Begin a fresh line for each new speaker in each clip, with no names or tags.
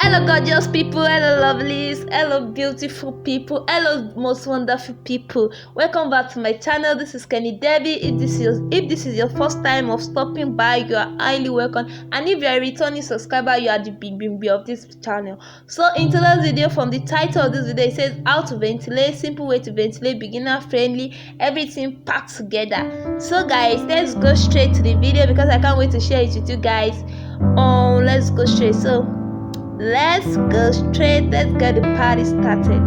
Hello gorgeous people, hello lovelies, hello beautiful people, hello most wonderful people. Welcome back to my channel. This is Kenny Debbie. If this is your first time of stopping by, you are highly welcome. And if you are a returning subscriber, you are the big baby of this channel. So in today's video, from the title of this video, it says how to ventilate, simple way to ventilate, beginner friendly, everything packed together. So guys, let's go straight to the video because I can't wait to share it with you guys. Let's go straight. So let's go straight. Let's get the party started.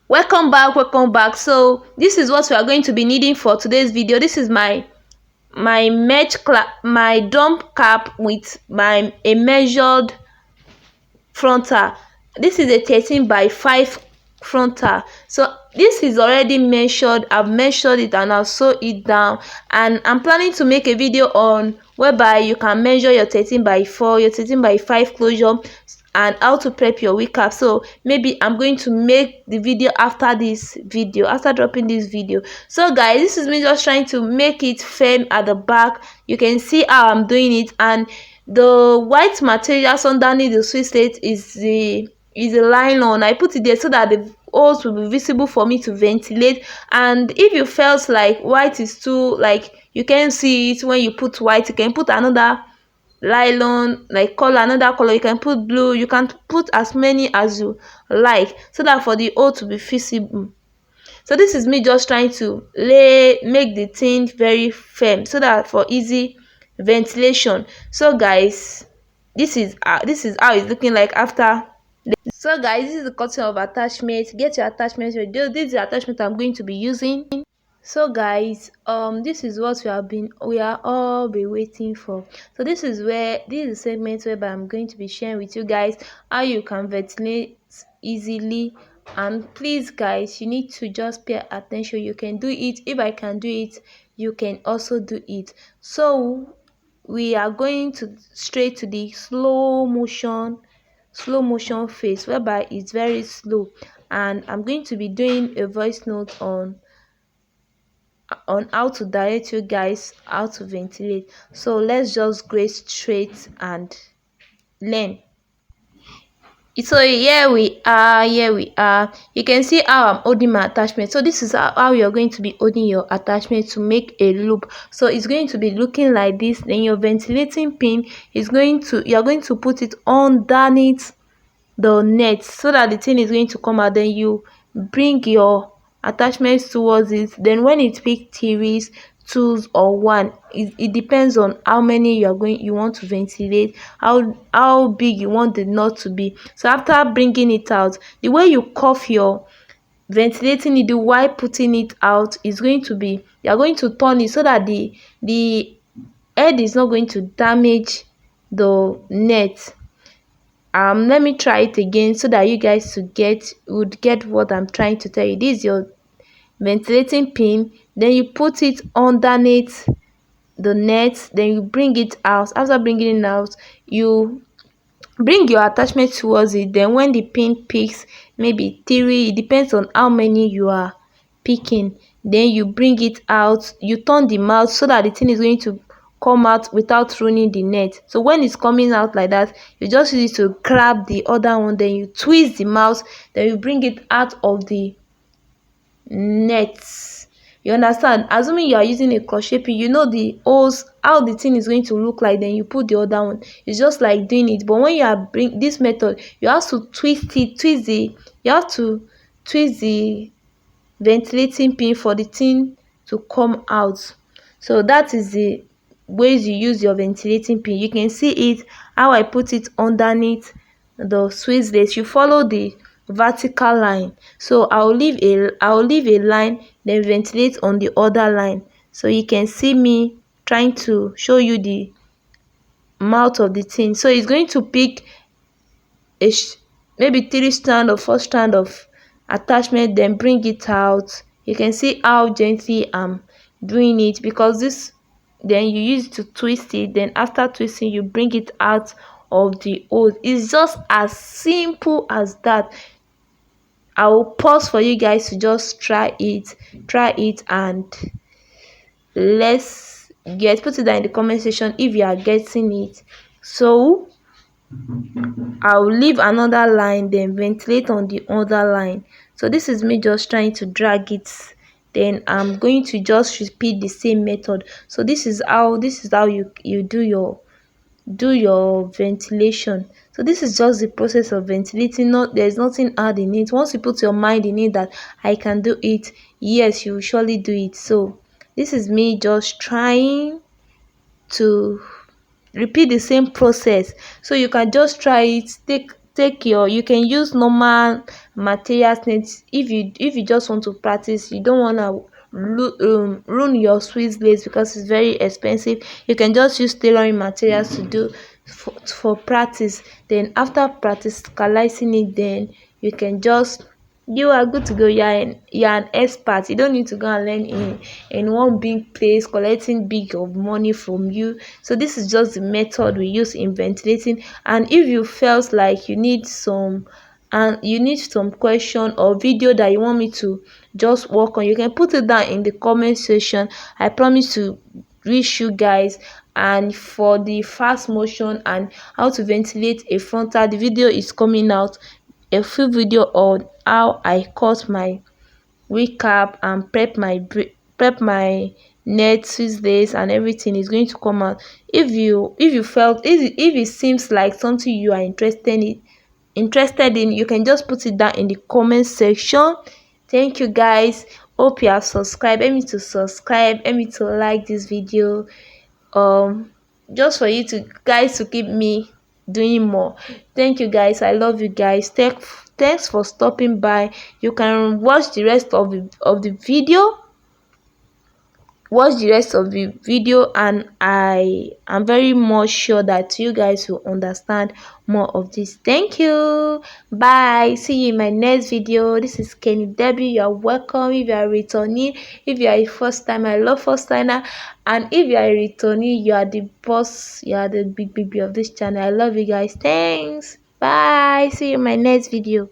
Welcome back. So this is what we are going to be needing for today's video. This is my my dump cap with a measured frontal. This is a 13 by 5 frontal. So this is already measured. I've measured it and I'll sew it down, and I'm planning to make a video on whereby you can measure your 13 by 4, your 13 by 5 closure, and how to prep your wig cap. So maybe I'm going to make the video after this video, after dropping this video. So guys, this is me just trying to make it firm at the back. You can see how I'm doing it, and the white materials underneath the Swiss plate is a nylon. I put it there so that the holes will be visible for me to ventilate. And if you felt like white is too, like you can see it when you put white, you can put another nylon, like color, another color. You can put blue, you can put as many as you like, so that for the hole to be visible. So this is me just trying to make the thing very firm so that for easy ventilation. So guys, this is how it's looking like after. So guys, this is the cutting of attachment. Get your attachments ready. This is the attachment I'm going to be using. So guys, this is what we are all be waiting for. So this is the segment whereby I'm going to be sharing with you guys how you can ventilate easily. And please guys, you need to just pay attention. You can do it. If I can do it, you can also do it. So we are going to straight to the slow motion phase, whereby it's very slow, and I'm going to be doing a voice note on how to direct you guys how to ventilate. So let's just go straight and learn. So here we are. You can see how I'm holding my attachment. So this is how you're going to be holding your attachment to make a loop. So it's going to be looking like this. Then your ventilating pin is you're going to put it underneath the net so that the thing is going to come out. Then you bring your attachments towards it. Then when it picks 3, 2 or 1, it depends on how many you want to ventilate, how big you want the knot to be. So after bringing it out, the way you cuff your ventilating needle while putting it out is going to be, you're going to turn it so that the head is not going to damage the net. Let me try it again so that you guys would get what I'm trying to tell you. This is your ventilating pin. Then you put it underneath the net. Then you bring it out. After bringing it out, you bring your attachment towards it. Then when the pin picks maybe 3, it depends on how many you are picking, then you bring it out. You turn the mouth so that the thing is going to come out without ruining the net. So when it's coming out like that, you just use it to grab the other one, then you twist the mouth, then you bring it out of the net. You understand? Assuming you are using a crochet pin, you know the holes, how the thing is going to look like. Then you put the other one. It's just like doing it. But when you are bring this method, you have to twist the ventilating pin for the thing to come out. So that is the ways you use your ventilating pin. You can see it how I put it underneath the Swiss lace. You follow the vertical line. So I'll leave a line, then ventilate on the other line. So you can see me trying to show you the mouth of the thing. So it's going to pick maybe 3 strand or 4 strand of attachment, then bring it out. You can see how gently I'm doing it, because this, then you use it to twist it. Then after twisting, you bring it out of the hole. It's just as simple as that. I will pause for you guys to just try it and let's put it down in the comment section if you are getting it. So I'll leave another line, then ventilate on the other line. So this is me just trying to drag it, then I'm going to just repeat the same method. So this is how you do your ventilation. So this is just the process of ventilating. Not There's nothing hard in it. Once you put your mind in it that I can do it, yes, you will surely do it. So this is me just trying to repeat the same process. So you can just try it. You can use normal materials net if you just want to practice. You don't want to ruin your swiss lace because it's very expensive. You can just use tailoring materials to do for practice. Then after practicalizing it, then you can just you are good to go. You're an expert. You don't need to go and learn in one big place collecting big of money from you. So this is just the method we use in ventilating. And if you felt like you need some question or video that you want me to just work on, you can put it down in the comment section. I promise to reach you guys. And for the fast motion and how to ventilate a frontal, the video is coming out. A full video on how I cut my recap and prep my net Tuesdays and everything is going to come out. If it seems like something you are interested in, you can just put it down in the comment section. Thank you guys. Hope you have subscribed. Help me to subscribe. Help me to like this video. Just for you to keep me doing more. Thank you guys. I love you guys. Thanks for stopping by. You can watch the rest of the video. And I am very much sure that you guys will understand more of this. Thank you. Bye. See you in my next video. This is Kenny Debbie. You are welcome. If you are returning, if you are a first time, I love first timer. And if you are a returning, you are the boss. You are the big baby of this channel. I love you guys. Thanks. Bye. See you in my next video.